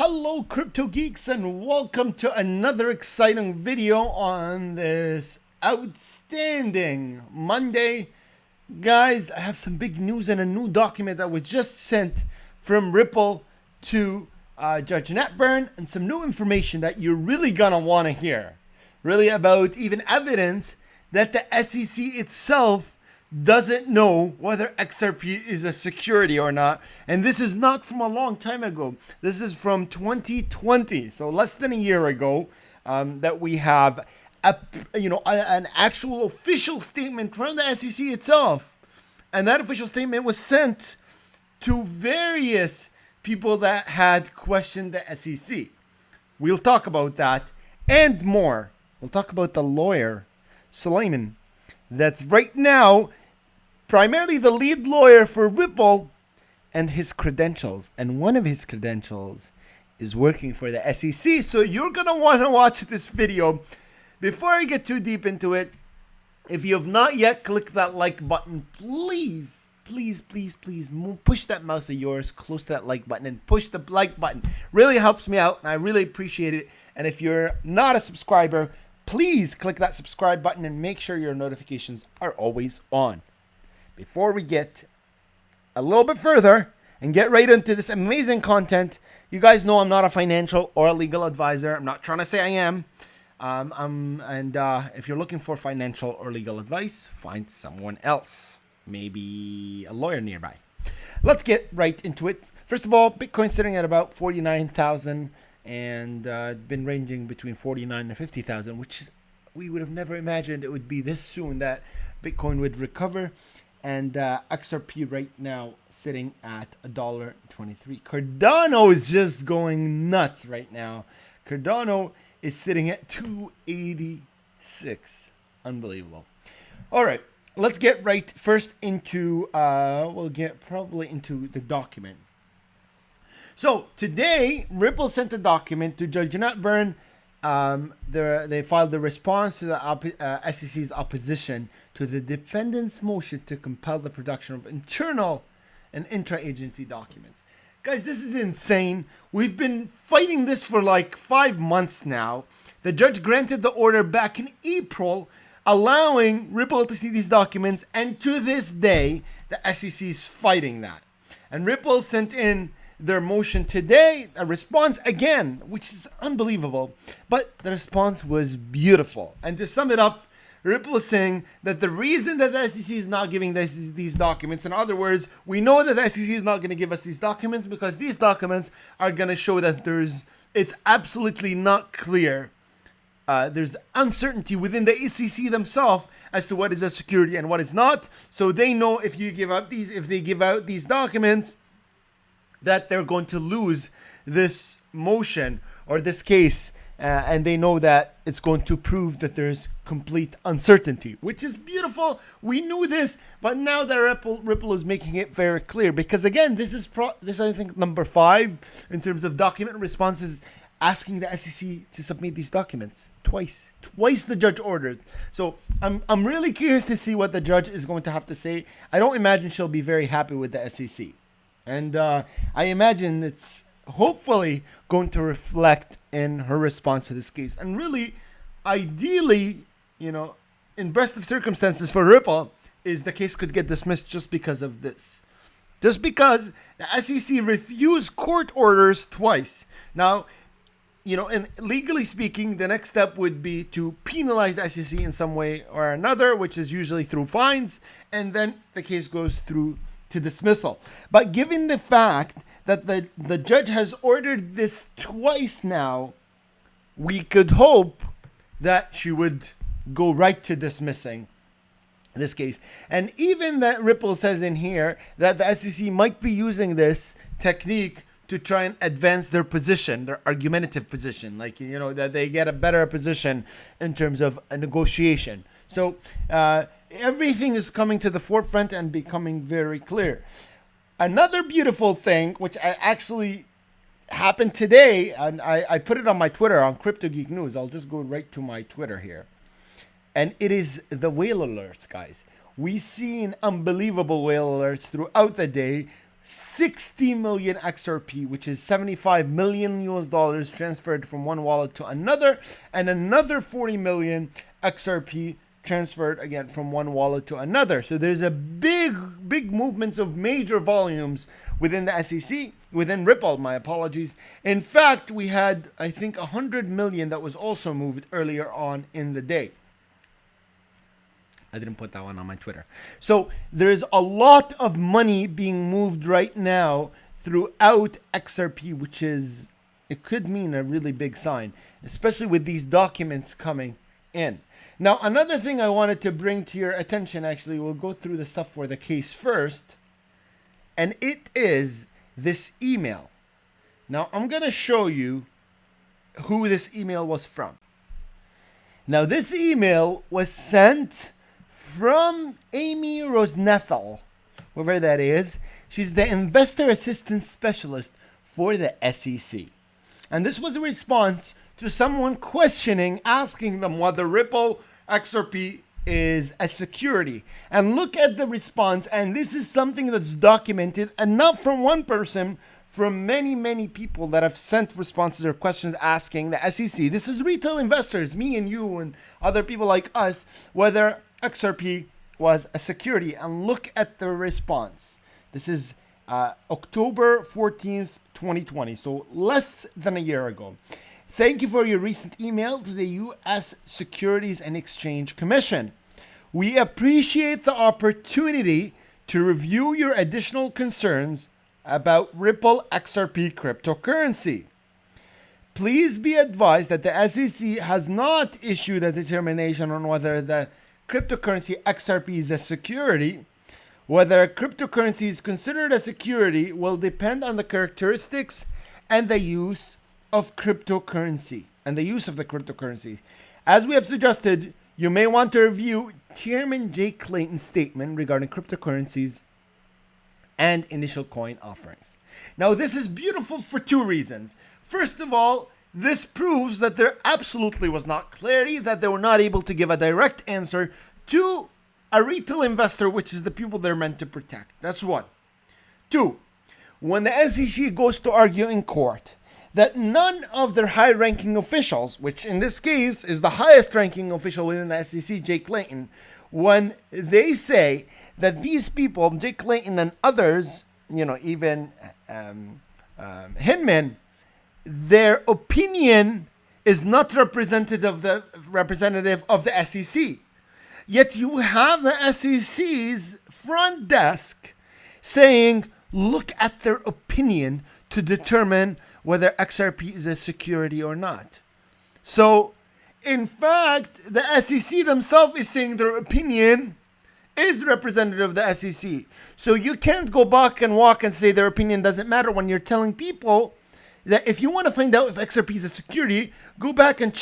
Hello crypto geeks, and welcome to another exciting video on this outstanding Monday. Guys, I have some big news and a new document that was just sent from Ripple to Judge Netburn, and some new information that you're really gonna want to hear. Really about even evidence that the SEC itself doesn't know whether XRP is a security or not. And this is not from a long time ago. This is from 2020, so less than a year ago, that we have an actual official statement from the SEC itself. And that official statement was sent to various people that had questioned the SEC. We'll talk about that and more. We'll talk about the lawyer, Suleiman, that's right now primarily the lead lawyer for Ripple, and his credentials. And one of his credentials is working for the SEC. So you're going to want to watch this video. Before I get too deep into it, if you have not yet clicked that like button, please push that mouse of yours close to that like button and push the like button. Really helps me out, and I really appreciate it. And if you're not a subscriber, please click that subscribe button and make sure your notifications are always on. Before we get a little bit further and get right into this amazing content, you guys know I'm not a financial or a legal advisor. I'm not trying to say I am. If you're looking for financial or legal advice, find someone else. Maybe a lawyer nearby. Let's get right into it. First of all, Bitcoin sitting at about 49,000 and been ranging between 49 and 50,000, which is, we would have never imagined it would be this soon that Bitcoin would recover. And XRP right now sitting at $1.23. Cardano is just going nuts right now. Cardano is sitting at 286. Unbelievable. All right, let's get right first into, we'll get probably into the document. So today, Ripple sent a document to Judge Netburn. They filed the response to the SEC's opposition to the defendant's motion to compel the production of internal and intra-agency documents. Guys, this is insane. We've been fighting this for like 5 months now. The judge granted the order back in April, allowing Ripple to see these documents, and to this day, the SEC is fighting that. And Ripple sent in their motion today, a response again, which is unbelievable. But the response was beautiful. And to sum it up, Ripple is saying that the reason that the SEC is not giving these documents, in other words, we know that the SEC is not going to give us these documents because these documents are going to show that it's absolutely not clear. There's uncertainty within the SEC themselves as to what is a security and what is not. So they know if they give out these documents, that they're going to lose this motion or this case, and they know that it's going to prove that there's complete uncertainty, which is beautiful. We knew this, but now that Ripple is making it very clear, because again, this is I think number 5 in terms of document responses, asking the SEC to submit these documents twice the judge ordered. So I'm really curious to see what the judge is going to have to say. I don't imagine she'll be very happy with the SEC. And I imagine it's hopefully going to reflect in her response to this case. And really, ideally, in best of circumstances for Ripple, is the case could get dismissed just because of this. Just because the SEC refused court orders twice. Now, and legally speaking, the next step would be to penalize the SEC in some way or another, which is usually through fines, and then the case goes through to dismissal. But given the fact that the judge has ordered this twice now, we could hope that she would go right to dismissing this case. And even that Ripple says in here that the SEC might be using this technique to try and advance their position, their argumentative position, that they get a better position in terms of a negotiation. So everything is coming to the forefront and becoming very clear. Another beautiful thing, which actually happened today, and I put it on my Twitter, on Crypto Geek News. I'll just go right to my Twitter here. And it is the whale alerts, guys. We've seen unbelievable whale alerts throughout the day. 60 million XRP, which is 75 million US dollars, transferred from one wallet to another, and another 40 million XRP transferred again from one wallet to another. So there's a big movements of major volumes within the SEC, within Ripple, my apologies. In fact, we had, I think, 100 million that was also moved earlier on in the day. I didn't put that one on my Twitter. So there's a lot of money being moved right now throughout XRP, which is, it could mean a really big sign, especially with these documents coming in. Now, another thing I wanted to bring to your attention, actually, we'll go through the stuff for the case first, and it is this email. Now, I'm going to show you who this email was from. Now, this email was sent from Amy Rosnethal, whoever that is. She's the Investor Assistance Specialist for the SEC. And this was a response to someone questioning, asking them whether Ripple XRP is a security. And look at the response, and this is something that's documented, and not from one person, from many people that have sent responses or questions asking the SEC. This is retail investors, me and you and other people like us, whether XRP was a security. And look at the response. This is October 14th, 2020, so less than a year ago. Thank you for your recent email to the U.S. Securities and Exchange Commission. We appreciate the opportunity to review your additional concerns about Ripple XRP cryptocurrency. Please be advised that the SEC has not issued a determination on whether the cryptocurrency XRP is a security. Whether a cryptocurrency is considered a security will depend on the characteristics and the use of cryptocurrency and the use of the cryptocurrency. As we have suggested, you may want to review Chairman Jay Clayton's statement regarding cryptocurrencies and initial coin offerings. Now, this is beautiful for two reasons. First of all, this proves that there absolutely was not clarity, that they were not able to give a direct answer to a retail investor, which is the people they're meant to protect. That's one. Two, when the SEC goes to argue in court that none of their high-ranking officials, which in this case is the highest-ranking official within the SEC, Jay Clayton, when they say that these people, Jay Clayton and others, even Hinman, their opinion is not representative of the SEC. Yet you have the SEC's front desk saying, look at their opinion to determine whether XRP is a security or not. So, in fact, the SEC themselves is saying their opinion is representative of the SEC. So you can't go back and walk and say their opinion doesn't matter when you're telling people that if you want to find out if XRP is a security, go back and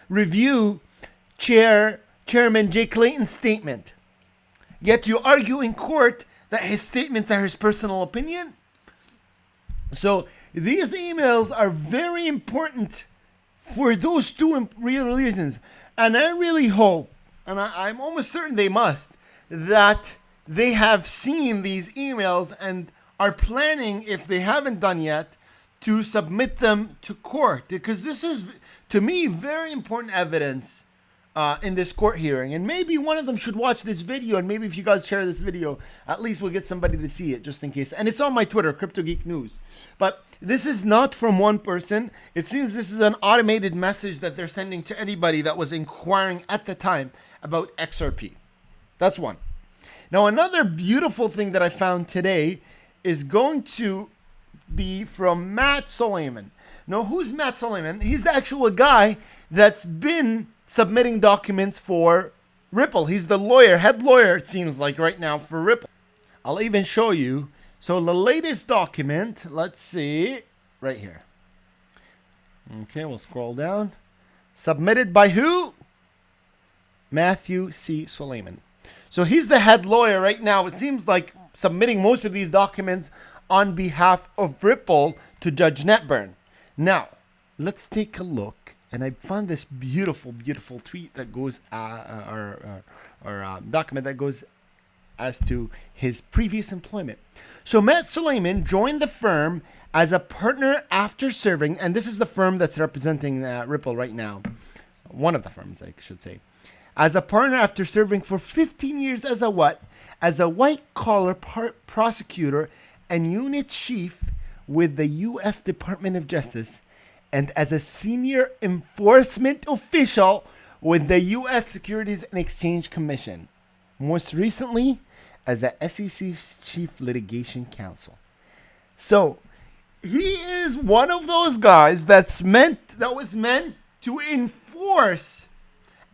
review Chairman Jay Clayton's statement. Yet you argue in court that his statements are his personal opinion. So these emails are very important for those two real reasons. And I really hope, and I'm almost certain they must, that they have seen these emails and are planning, if they haven't done yet, to submit them to court. Because this is, to me, very important evidence in this court hearing. And maybe one of them should watch this video, and maybe if you guys share this video, at least we'll get somebody to see it, just in case. And it's on my Twitter, CryptoGeek News. But this is not from one person. It seems this is an automated message that they're sending to anybody that was inquiring at the time about XRP. That's one. Now, another beautiful thing that I found today is going to be from Matt Suleiman. Now, who's Matt Suleiman? He's the actual guy that's been submitting documents for Ripple. He's the head lawyer, it seems like right now, for Ripple. I'll even show you. So the latest document, let's see, right here. Okay, we'll scroll down. Submitted by who? Matthew C. Suleiman. So he's the head lawyer right now. It seems like submitting most of these documents on behalf of Ripple to Judge Netburn. Now, let's take a look. And I found this beautiful tweet that goes, or document that goes as to his previous employment. So Matt Suleiman joined the firm as a partner after serving, and this is the firm that's representing Ripple right now. One of the firms, I should say. As a partner after serving for 15 years as a what? As a white-collar prosecutor and unit chief with the U.S. Department of Justice, and as a senior enforcement official with the U.S. Securities and Exchange Commission. Most recently, as a SEC's chief litigation counsel. So, he is one of those guys that was meant to enforce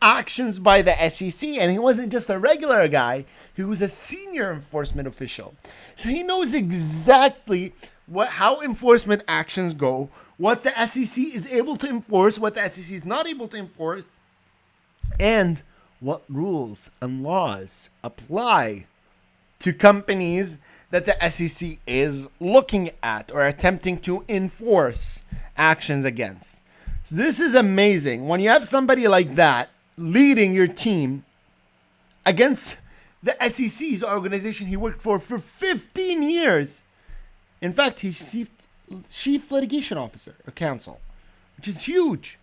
actions by the SEC, and he wasn't just a regular guy, he was a senior enforcement official. So he knows exactly how enforcement actions go, what the SEC is able to enforce, what the SEC is not able to enforce, and what rules and laws apply to companies that the SEC is looking at or attempting to enforce actions against. So this is amazing. When you have somebody like that leading your team against the SEC's organization he worked for 15 years. In fact, he's chief litigation officer or counsel, which is huge.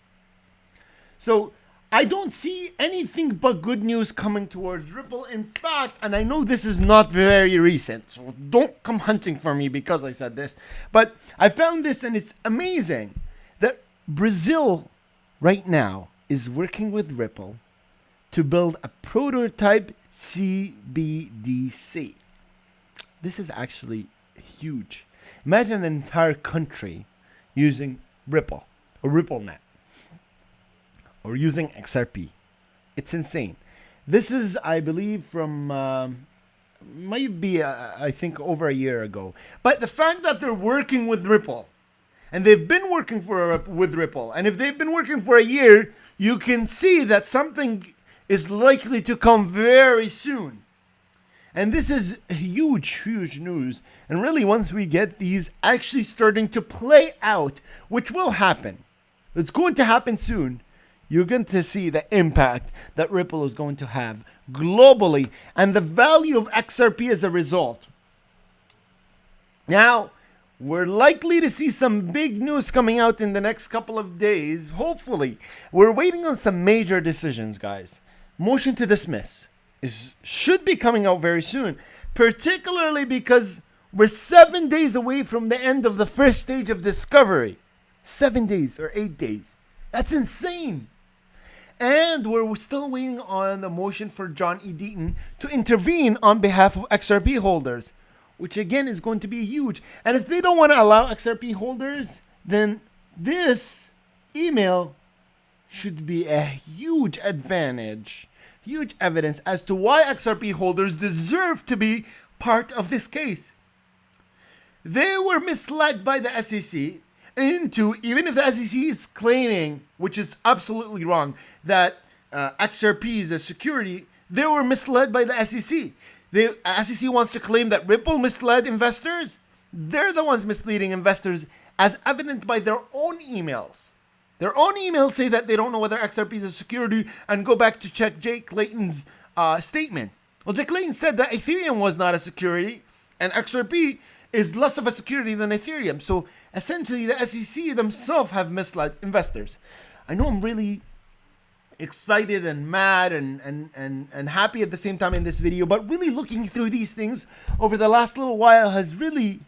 So I don't see anything but good news coming towards Ripple. In fact, and I know this is not very recent, so don't come hunting for me because I said this, but I found this and it's amazing that Brazil right now is working with Ripple to build a prototype CBDC. This is actually huge. Imagine an entire country using Ripple or RippleNet or using XRP. It's insane. This is, I believe, from might be, I think, over a year ago. But the fact that they're working with Ripple, and they've been working with Ripple, and if they've been working for a year, you can see that something is likely to come very soon. And this is huge, huge news. And really, once we get these actually starting to play out, which will happen, it's going to happen soon, you're going to see the impact that Ripple is going to have globally and the value of XRP as a result. Now, we're likely to see some big news coming out in the next couple of days. Hopefully, we're waiting on some major decisions, guys. Motion to dismiss should be coming out very soon, particularly because we're 7 days away from the end of the first stage of discovery. 7 days or 8 days. That's insane. And we're still waiting on the motion for John E. Deaton to intervene on behalf of XRP holders, which again is going to be huge. And if they don't want to allow XRP holders, then this email should be a huge advantage, huge evidence as to why XRP holders deserve to be part of this case. They were misled by the SEC into, even if the SEC is claiming, which is absolutely wrong, that XRP is a security, they were misled by the SEC. The SEC wants to claim that Ripple misled investors. They're the ones misleading investors, as evident by their own emails. Their own emails say that they don't know whether XRP is a security, and go back to check Jake Layton's statement. Well, Jake Layton said that Ethereum was not a security, and XRP is less of a security than Ethereum. So essentially, the SEC themselves have misled investors. I know I'm really excited and mad and happy at the same time in this video, but really looking through these things over the last little while has really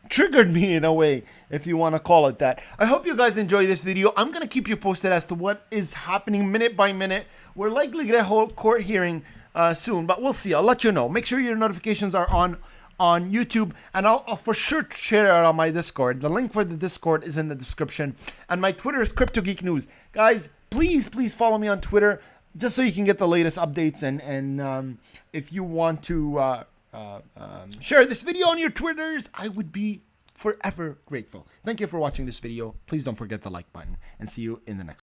triggered me in a way, if you want to call it that. I hope you guys enjoy this video. I'm going to keep you posted as to what is happening minute by minute. We're likely to get a whole court hearing soon, but we'll see. I'll let you know. Make sure your notifications are on YouTube, and I'll for sure share it on my Discord. The link for the Discord is in the description, and my Twitter is CryptoGeekNews. Guys, please follow me on Twitter just so you can get the latest updates, and if you want to share this video on your Twitters, I would be forever grateful. Thank you for watching this video. Please don't forget the like button, and see you in the next